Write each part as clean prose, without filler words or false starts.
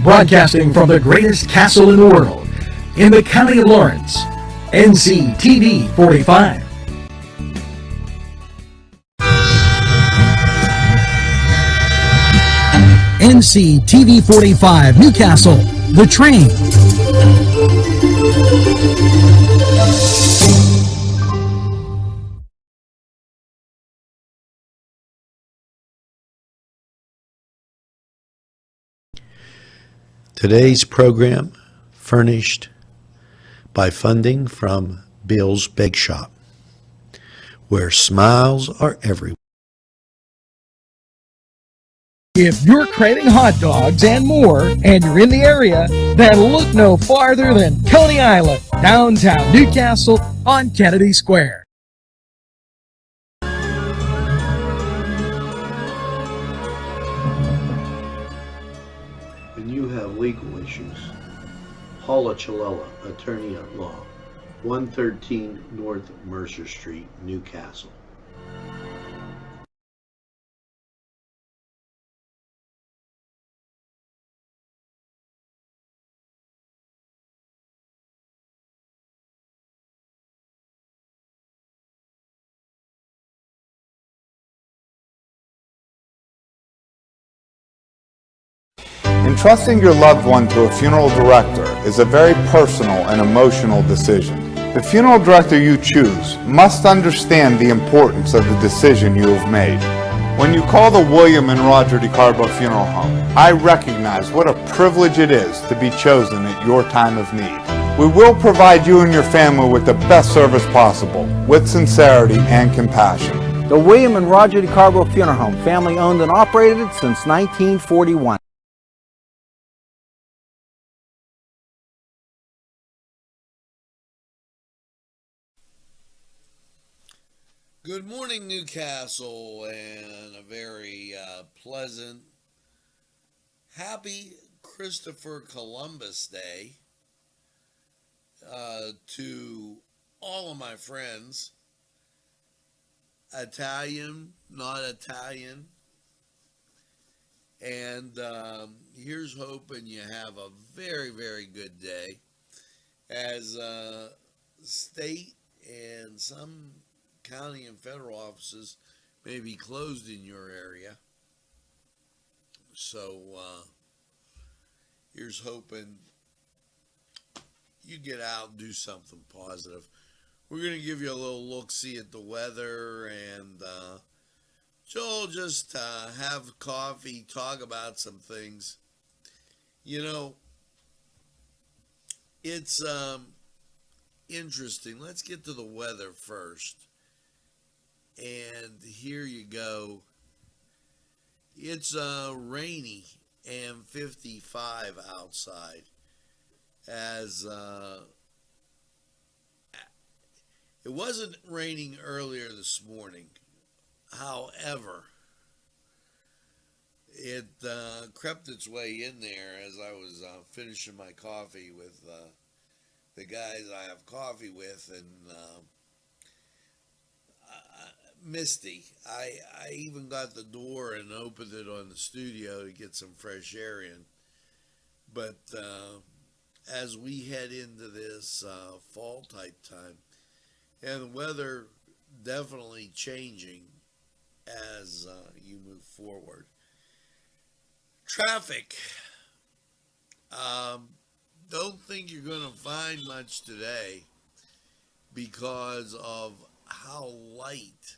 Broadcasting from the greatest castle in the world, in the county of Lawrence, NCTV45. NCTV45 Newcastle, The Train. Today's program furnished by funding from Bill's Bake Shop, where smiles are everywhere. If you're craving hot dogs and more, and you're in the area, then look no farther than Coney Island, downtown Newcastle on Kennedy Square. When you have legal issues, Paula Chalella, attorney at law, 113 North Mercer Street, Newcastle. Entrusting your loved one to a funeral director is a very personal and emotional decision. The funeral director you choose must understand the importance of the decision you have made. When you call the William and Roger DeCarbo Funeral Home, I recognize what a privilege it is to be chosen at your time of need. We will provide you and your family with the best service possible, with sincerity and compassion. The William and Roger DeCarbo Funeral Home, family owned and operated since 1941. Good morning, Newcastle, and a very pleasant, happy Christopher Columbus Day to all of my friends, Italian, not Italian, and here's hoping you have a very, very good day as state and some county and federal offices may be closed in your area. So here's hoping you get out and do something positive. We're going to give you a little look-see at the weather, and Joel just have coffee, talk about some things. You know, it's interesting. Let's get to the weather first. And here you go. It's rainy and 55 outside. As it wasn't raining earlier this morning. However, it crept its way in there as I was finishing my coffee with the guys I have coffee with, and misty. I even got the door and opened it on the studio to get some fresh air in. But as we head into this fall type time, and the weather definitely changing as you move forward. Traffic. Don't think you're going to find much today because of how light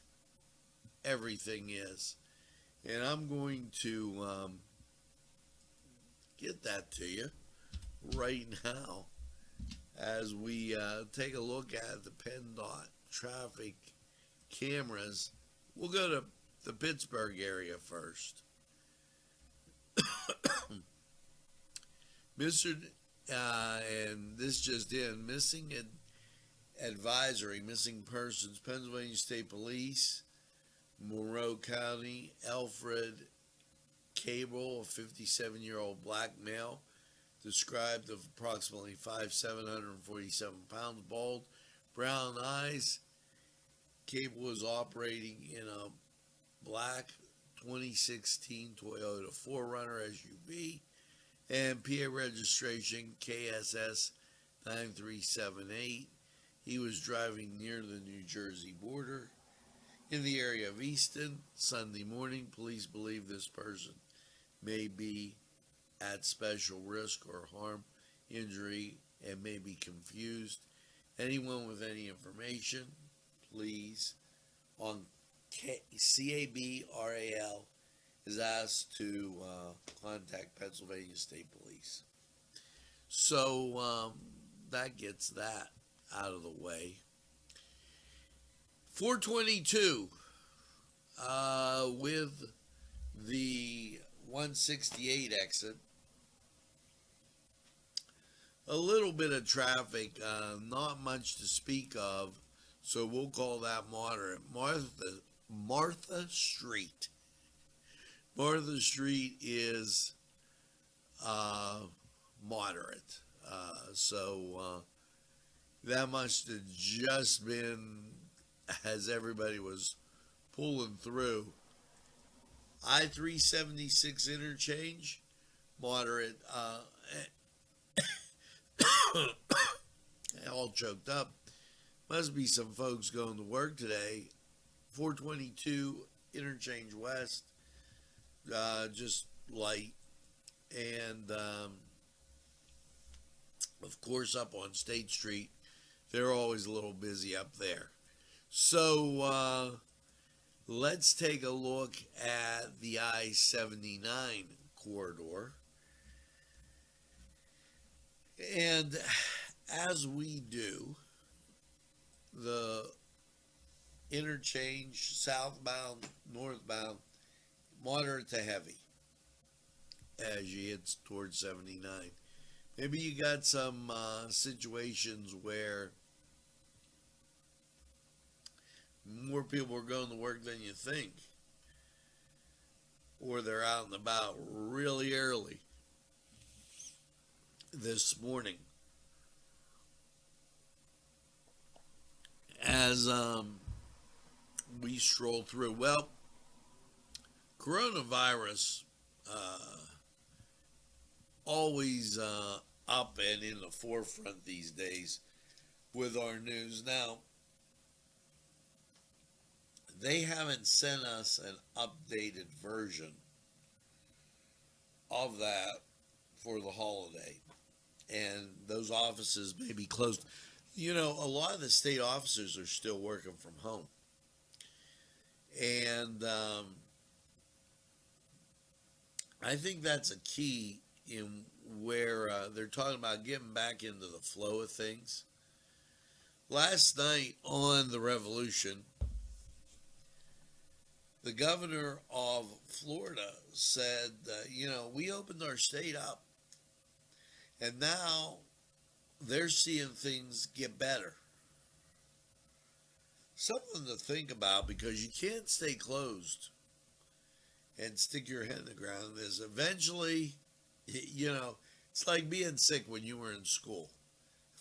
everything is. And I'm going to get that to you right now as we take a look at the PennDOT traffic cameras. We'll go to the Pittsburgh area first. And this just in, missing advisory, missing persons, Pennsylvania State Police, Monroe County, Alfred Cable, a 57-year-old black male, described of approximately 5'7", 147 pounds, bald, brown eyes. Cable was operating in a black 2016 Toyota 4Runner SUV and PA registration KSS 9378. He was driving near the New Jersey border in the area of Easton Sunday morning. Police believe this person may be at special risk or harm, injury, and may be confused. Anyone with any information, please, on CABRAL is asked to contact Pennsylvania State Police. So that gets that out of the way. 422 with the 168 exit. A little bit of traffic, not much to speak of, so we'll call that moderate. Martha Street. Martha Street is moderate, so that must have just been as everybody was pulling through. I-376 interchange, moderate. All choked up. Must be some folks going to work today. 422 interchange west, just light. And of course up on State Street, they're always a little busy up there. So let's take a look at the I-79 corridor. And as we do, the interchange southbound, northbound, moderate to heavy as you hit towards 79. Maybe you got some situations where more people are going to work than you think, or they're out and about really early this morning. As we stroll through, well, coronavirus always up and in the forefront these days with our news. Now, they haven't sent us an updated version of that for the holiday, and those offices may be closed. You know, a lot of the state officers are still working from home, and I think that's a key in where they're talking about getting back into the flow of things. Last night on The Revolution, the governor of Florida said, we opened our state up, and now they're seeing things get better. Something to think about, because you can't stay closed and stick your head in the ground. Is eventually, it's like being sick when you were in school.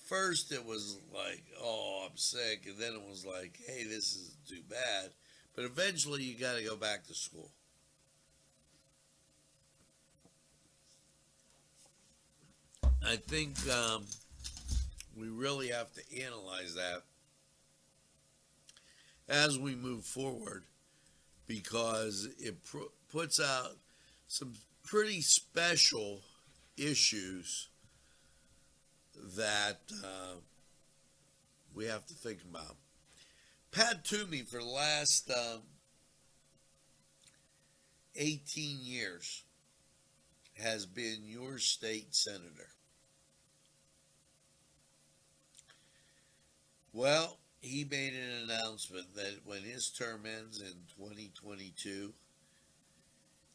First it was like, oh, I'm sick, and then it was like, hey, this is too bad. But eventually you got to go back to school. I think we really have to analyze that as we move forward, because it puts out some pretty special issues that we have to think about. Pat Toomey, for the last 18 years, has been your state senator. Well, he made an announcement that when his term ends in 2022,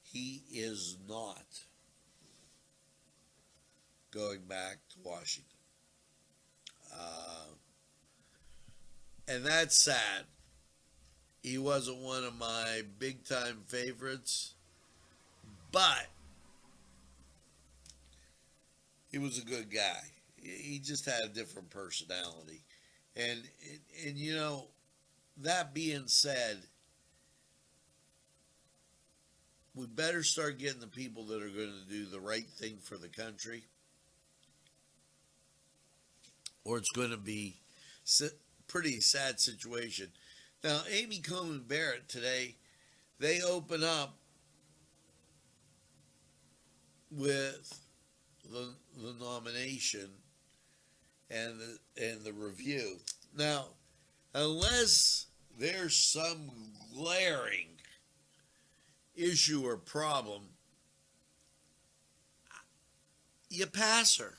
he is not going back to Washington. And that's sad. He wasn't one of my big-time favorites, but he was a good guy. He just had a different personality. And that being said, we better start getting the people that are going to do the right thing for the country, or it's going to be a pretty sad situation. Now, Amy Coney Barrett today, they open up with the nomination and the review. Now, unless there's some glaring issue or problem, you pass her.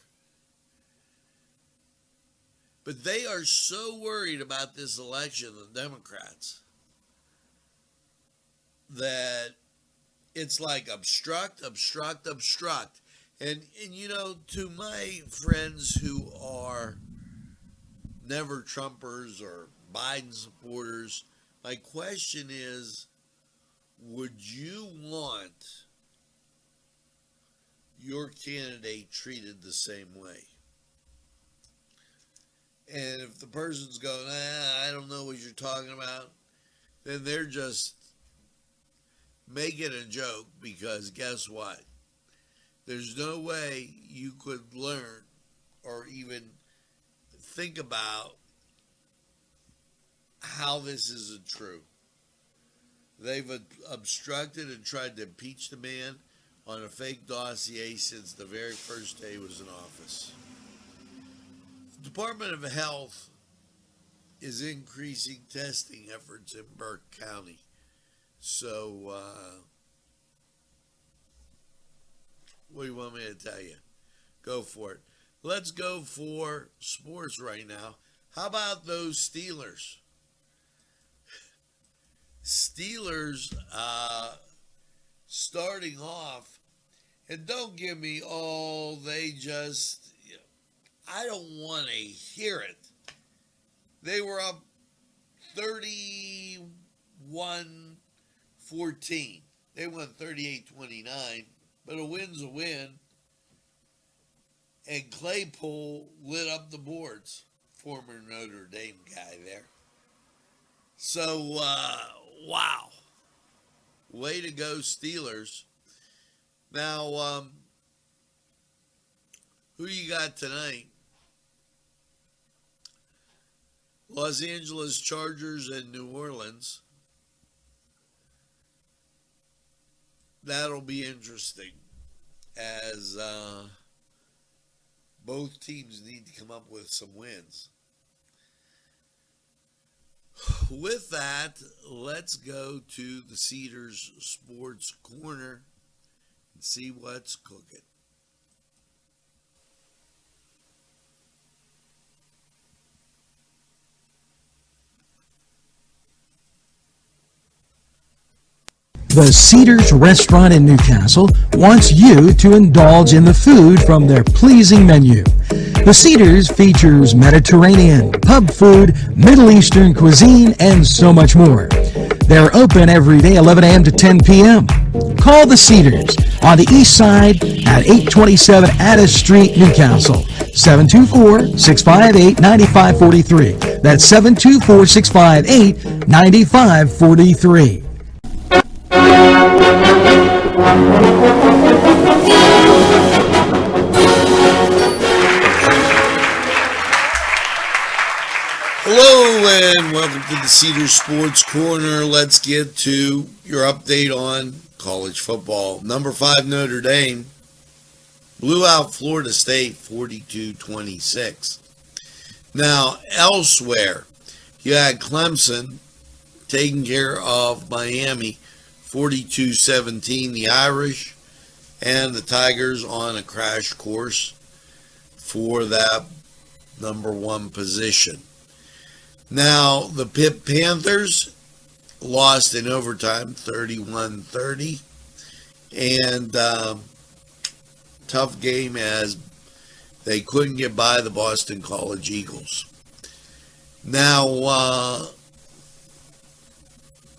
But they are so worried about this election, the Democrats, that it's like obstruct. And you know, to my friends who are never Trumpers or Biden supporters, my question is, would you want your candidate treated the same way? And if the person's going, I don't know what you're talking about, then they're just making a joke, because guess what? There's no way you could learn or even think about how this isn't true. They've obstructed and tried to impeach the man on a fake dossier since the very first day he was in office. The Department of Health is increasing testing efforts in Burke County. So, what do you want me to tell you? Go for it. Let's go for sports right now. How about those Steelers? Steelers starting off, and don't give me, they just, I don't want to hear it. They were up 31-14. They won 38-29, but a win's a win. And Claypool lit up the boards, former Notre Dame guy there. So, wow. Way to go, Steelers. Now, who you got tonight? Los Angeles Chargers and New Orleans. That'll be interesting, as both teams need to come up with some wins. With that, let's go to the Cedars Sports Corner and see what's cooking. The Cedars Restaurant in Newcastle wants you to indulge in the food from their pleasing menu. The Cedars features Mediterranean, pub food, Middle Eastern cuisine, and so much more. They're open every day 11 a.m. to 10 p.m. Call the Cedars on the east side at 827 Addis Street, Newcastle. 724-658-9543. That's 724-658-9543. Hello and welcome to the Cedar Sports Corner. Let's get to your update on college football. Number 5 Notre Dame blew out Florida State 42-26. Now, elsewhere, you had Clemson taking care of Miami 42-17. The Irish and the Tigers on a crash course for that number 1 position. Now, the Pitt Panthers lost in overtime 31-30. And tough game, as they couldn't get by the Boston College Eagles. Now,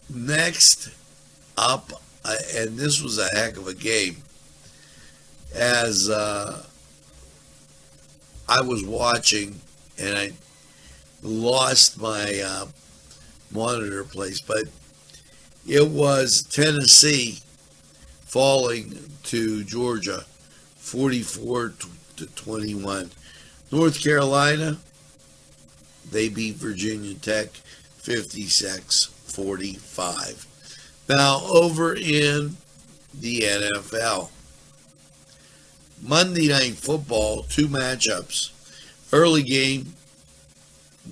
next up, and this was a heck of a game, as I was watching, and I lost my monitor place, but it was Tennessee falling to Georgia 44-21. North Carolina, they beat Virginia Tech 56-45. Now over in the NFL, Monday Night Football, two matchups. Early game,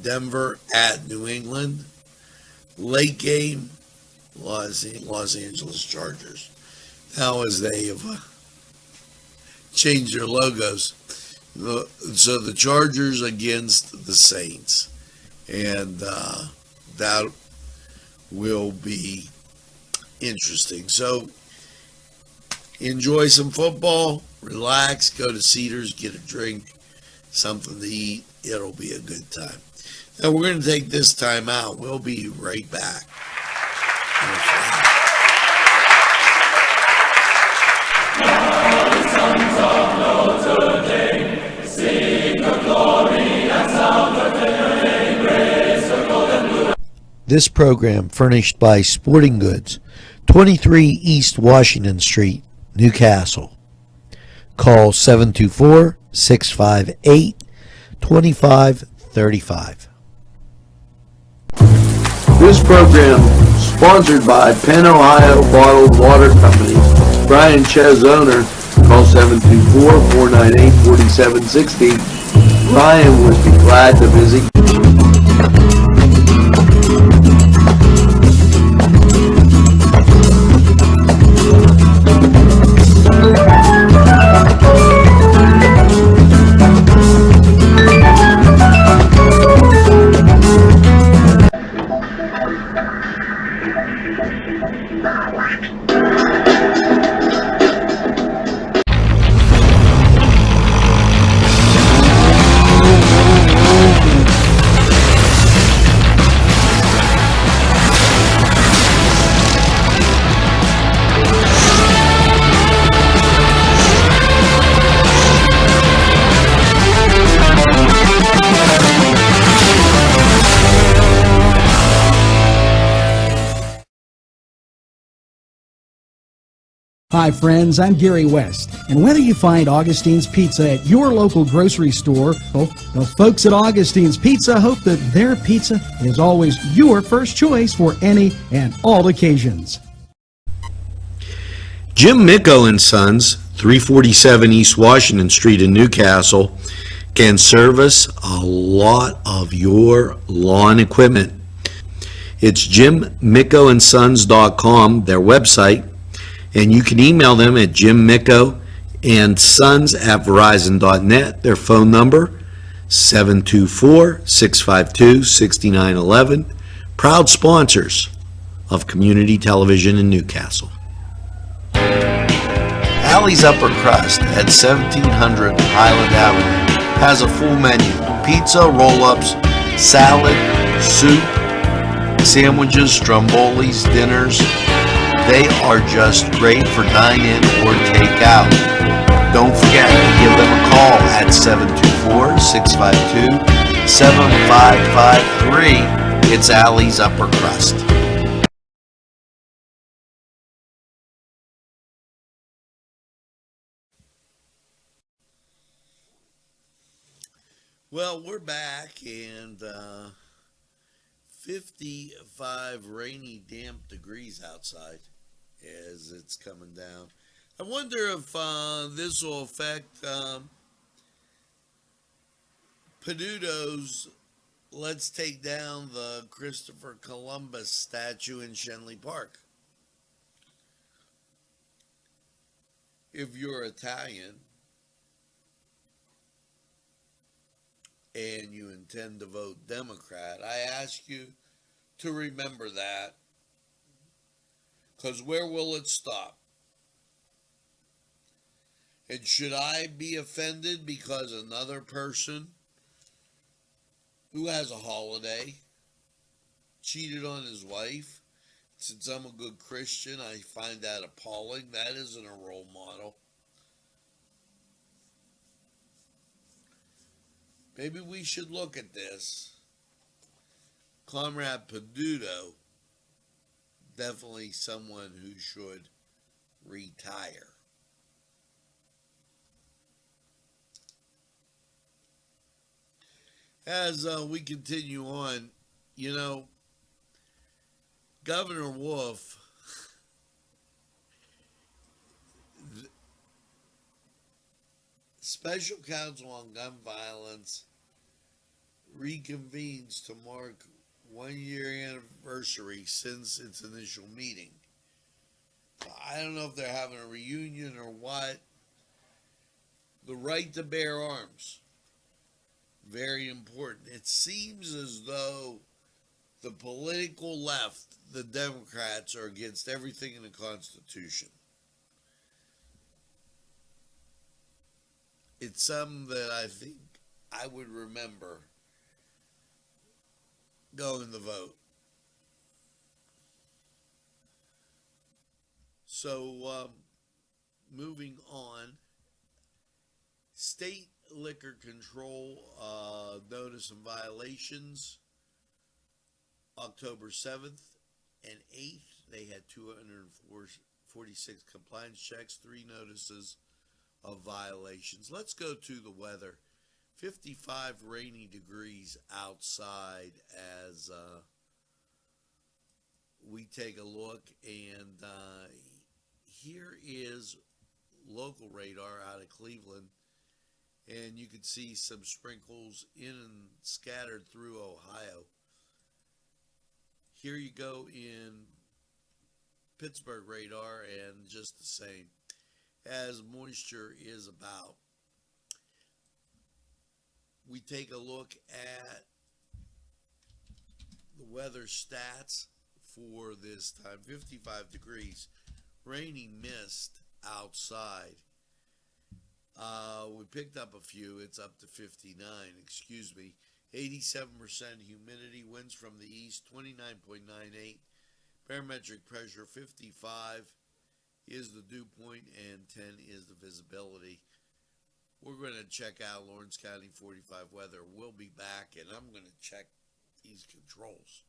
Denver at New England. Late game, Los Angeles Chargers. Now as they have changed their logos. So the Chargers against the Saints. And that will be interesting. So enjoy some football, relax, go to Cedars, get a drink, something to eat. It'll be a good time. Now we're going to take this time out. We'll be right back. This program furnished by Sporting Goods, 23 East Washington Street, Newcastle. Call 724-658-2535. This program sponsored by Penn Ohio Bottled Water Company. Brian Ches, owner. Call 724-498-4760. Brian would be glad to visit. Hi friends, I'm Gary West, and whether you find Augustine's Pizza at your local grocery store, the folks at Augustine's Pizza hope that their pizza is always your first choice for any and all occasions. Jim Micco and Sons, 347 East Washington Street in Newcastle, can service a lot of your lawn equipment. It's jimmickoandsons.com, their website, and you can email them at jimmickoandsons@verizon.net. Their phone number, 724-652-6911. Proud sponsors of community television in Newcastle. Alley's Upper Crust at 1700 Highland Avenue has a full menu: pizza, roll-ups, salad, soup, sandwiches, strombolis, dinners. They are just great for dine-in or take-out. Don't forget to give them a call at 724-652-7553. It's Alley's Upper Crust. Well, we're back, and 55 rainy, damp degrees outside as it's coming down. I wonder if this will affect Peduto's Let's Take Down the Christopher Columbus statue in Shenley Park. If you're Italian and you intend to vote Democrat, I ask you to remember that, because where will it stop? And should I be offended because another person who has a holiday cheated on his wife? Since I'm a good Christian, I find that appalling. That isn't a role model. Maybe we should look at this. Comrade Peduto, definitely someone who should retire. As we continue on, you know, Governor Wolf, Special Counsel on Gun Violence, reconvenes to mark 1 year anniversary since its initial meeting. I don't know if they're having a reunion or what. The right to bear arms, very important. It seems as though the political left, the Democrats, are against everything in the Constitution. It's something that I think I would remember going to vote. So, moving on, state liquor control notice and violations, October 7th and 8th, they had 246 compliance checks, 3 notices of violations. Let's go to the weather. 55 rainy degrees outside as we take a look, and here is local radar out of Cleveland, and you can see some sprinkles in and scattered through Ohio. Here you go in Pittsburgh radar, and just the same as moisture is about. We take a look at the weather stats for this time. 55 degrees, rainy mist outside. We picked up a few. It's up to 59, excuse me. 87% humidity, winds from the east, 29.98. Barometric pressure, 55 is the dew point, and 10 is the visibility. We're going to check out Lawrence County 45 weather. We'll be back, and I'm going to check these controls.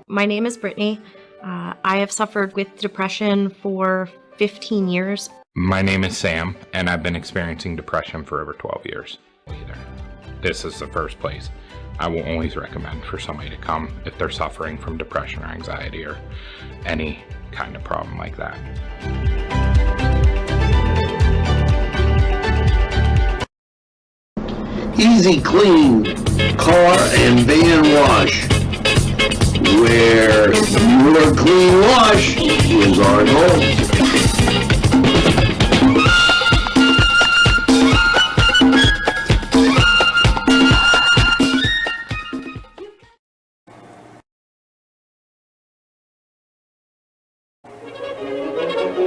My name is Brittany. I have suffered with depression for 15 years. My name is Sam, and I've been experiencing depression for over 12 years. This is the first place I will always recommend for somebody to come if they're suffering from depression or anxiety or any kind of problem like that. Easy Clean Car and Van Wash, where your clean wash is our goal.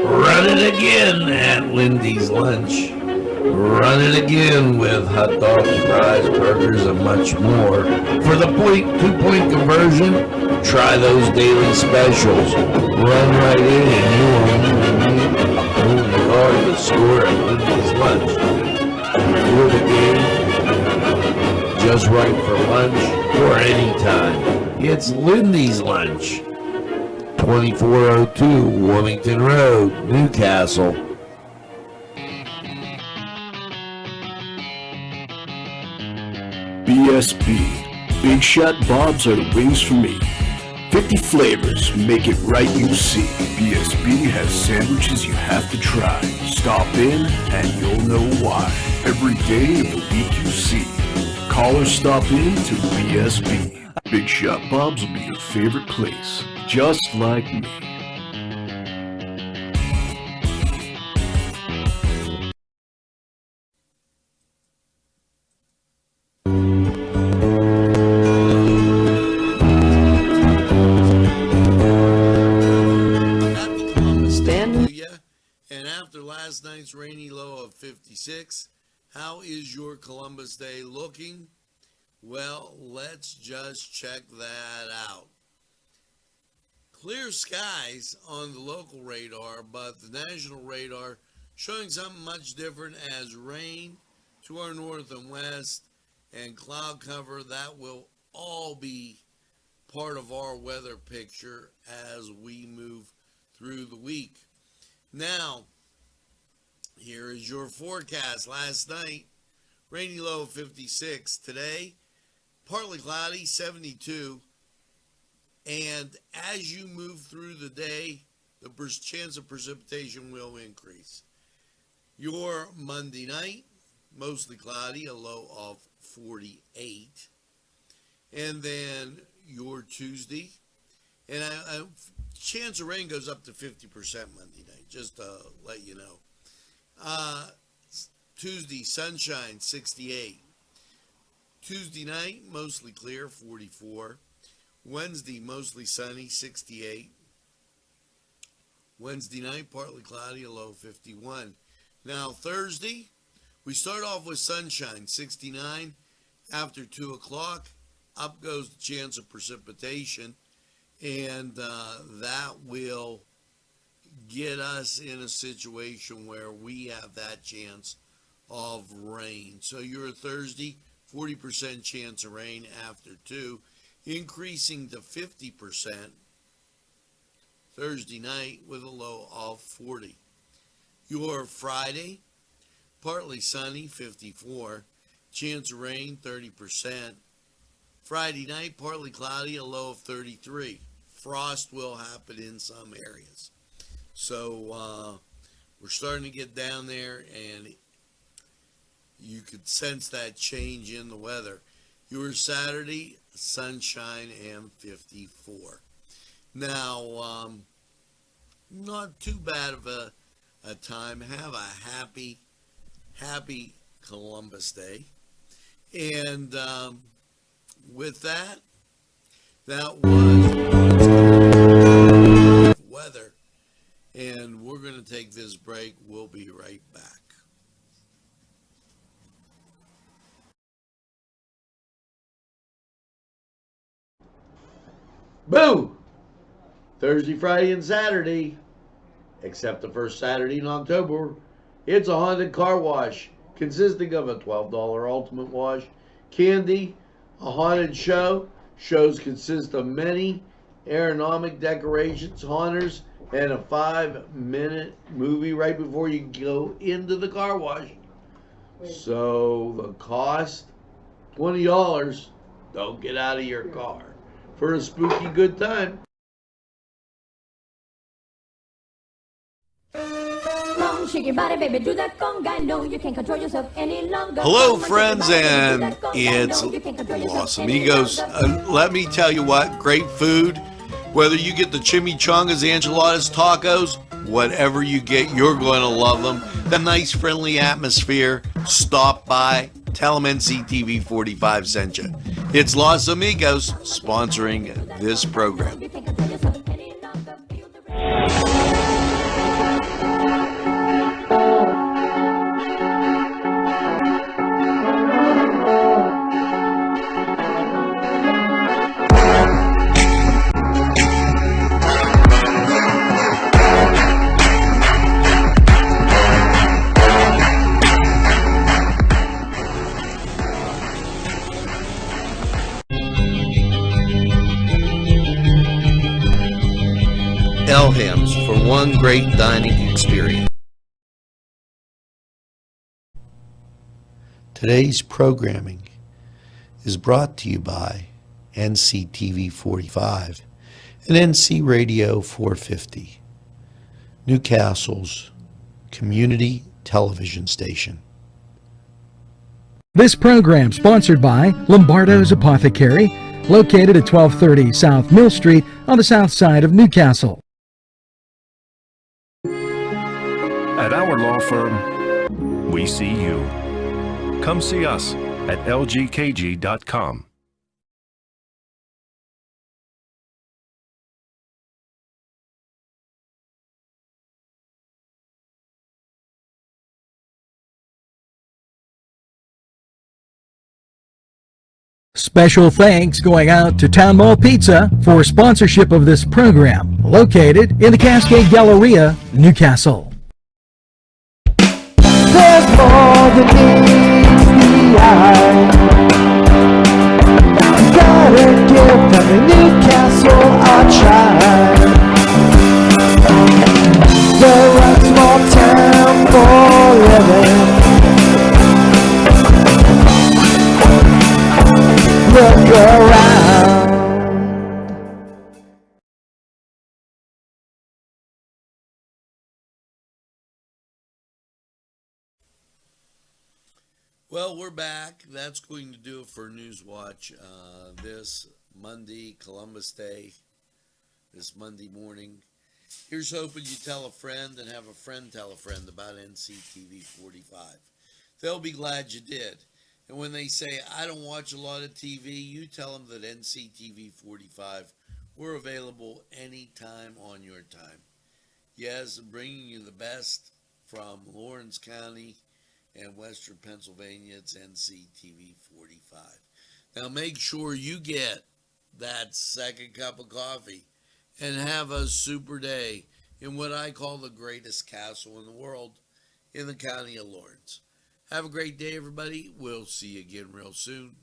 Run it again at Wendy's Lunch. Run it again with hot dogs, fries, burgers, and much more. For the 2-point conversion, try those daily specials. Run right in and you won't need hard to score at Wendy's Lunch. For the game, just right for lunch or anytime. It's Lindy's Lunch. 2402 Wilmington Road, Newcastle. BSB. Big Shot Bob's are the wings for me. 50 flavors, make it right, you see. BSB has sandwiches you have to try. Stop in and you'll know why. Every day of the week you see. Call or stop in to BSB. Big Shot Bob's will be your favorite place, just like me. And after last night's rainy low of 56, how is your Columbus Day looking? Well, let's just check that out. Clear skies on the local radar, but the national radar showing something much different as rain to our north and west and cloud cover. That will all be part of our weather picture as we move through the week. Now, here is your forecast. Last night, rainy low of 56. Today, partly cloudy, 72. And as you move through the day, the chance of precipitation will increase. Your Monday night, mostly cloudy, a low of 48. And then your Tuesday, and chance of rain goes up to 50% Monday night, just to let you know. Tuesday, sunshine, 68. Tuesday night, mostly clear, 44. Wednesday, mostly sunny, 68. Wednesday night, partly cloudy, a low 51. Now, Thursday, we start off with sunshine, 69. After 2 o'clock, up goes the chance of precipitation, and that will get us in a situation where we have that chance of rain. So your Thursday, 40% chance of rain after 2, increasing to 50% Thursday night with a low of 40. Your Friday, partly sunny, 54. Chance of rain, 30%. Friday night, partly cloudy, a low of 33. Frost will happen in some areas. So we're starting to get down there, and you could sense that change in the weather. Your Saturday, sunshine and 54. Now, not too bad of a time. Have a happy Columbus Day. And with that was weather. And we're going to take this break. We'll be right back. Boo! Thursday, Friday, and Saturday, except the first Saturday in October, it's a haunted car wash consisting of a $12 ultimate wash, candy, a haunted show. Shows consist of many aeronomic decorations, haunters, and a 5-minute movie right before you go into the car wash. So the cost, $20. Don't get out of your car for a spooky good time. Shake your body, baby, do that conga. No, you can't control yourself any longer. Hello, friends, and it's Los Amigos. Let me tell you what, great food. Whether you get the chimichangas, enchiladas, tacos, whatever you get, you're going to love them. The nice, friendly atmosphere. Stop by. Tell them NCTV45 sent you. It's Los Amigos sponsoring this program. Elham's for one great dining experience. Today's programming is brought to you by NCTV45 and NC Radio 450, Newcastle's community television station. This program sponsored by Lombardo's Apothecary, located at 1230 South Mill Street on the south side of Newcastle. At our law firm, we see you. Come see us at lgkg.com. Special thanks going out to Town Mall Pizza for sponsorship of this program, located in the Cascade Galleria, Newcastle. more than meets the eye. Gotta give them a Newcastle a try. They're a small town for living. Look around. Well, we're back. That's going to do it for Newswatch this Monday, Columbus Day, this Monday morning. Here's hoping you tell a friend and have a friend tell a friend about NCTV45. They'll be glad you did. And when they say, I don't watch a lot of TV, you tell them that NCTV45, we're available anytime on your time. Yes, bringing you the best from Lawrence County and Western Pennsylvania. It's NCTV45. Now make sure you get that second cup of coffee and have a super day in what I call the greatest castle in the world in the county of Lawrence. Have a great day, everybody. We'll see you again real soon.